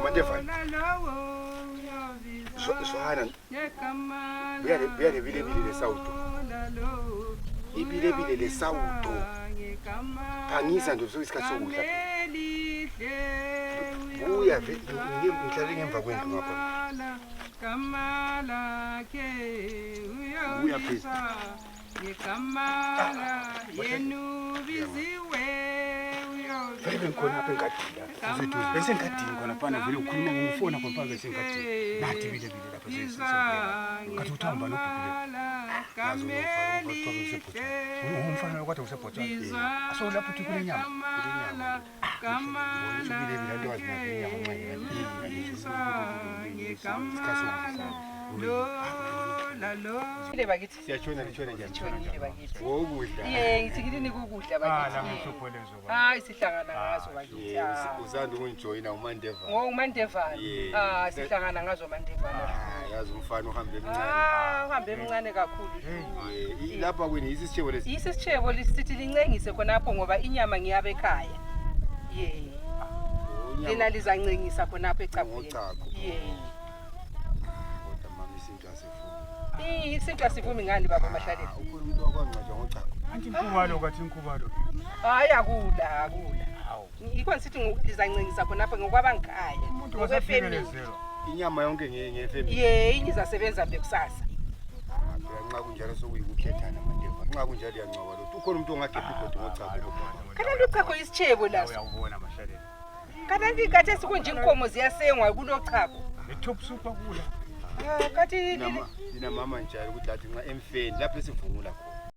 Mandevana. Sohana. Biyale bile le sauto. Ibile le sauto. Phangisa nje usuka sokudla. Buya ngihlale ngemva kwendlu ngapha. Kamala ke Buya please. Kamala yenu biziwe Vele ngikhona apha engadini la. Uzethu bese engadini khona phana vele ukhuluma ngomfona khona phana bese engadini. Nathi bile lapha sesizongena. Ngathi uthamba nobhubhile. Umfana lokho usebhotha. Aso lapho uthi kule nyama. Kamala lo ile bakithi siyatshona nje. bakithi Wokudla. ngithikilini ukudla bakithi La ngishopholezo ba. hayi sihlangana ngazo bakithi Uzanda ukungijoyina uMandeva. uMandevana sihlangana ngazo Mandevana Yazi umfana uhambe emncane. uhambe emncane kakhulu Lapha kwini isisitshebo lesi. isisitshebo lisithi lincengise khonapho ngoba inyama ngiyabe ekhaya lena lizancengisa khonapho ecabheni isinto asivumi ngani baba Mahlaleni umuntu wakwancajwa ngochago. Anti inkubalo kathi inkubalo. hayi akula yikho ngithi lizancengisa khonapho ngokwabangikhaya Umuntu wasephelezelwa. Inyama yonke ngefemini. ingizasebenza bekusasa Nxa kunjalo sokuyikukhethana Mandeva. Nxa kunjalo yanqaba lo. Ukhona umuntu ongagebhi kodwa ngochago. kana lochago isitshebo laso Uyawubona Mahlaleni. kana ndikathe sikunje inkomo ziyasengwa kulochago Top super kula. kathi Nina mama njalo ukuthi athi nxa emfeni lapho esivungula khona.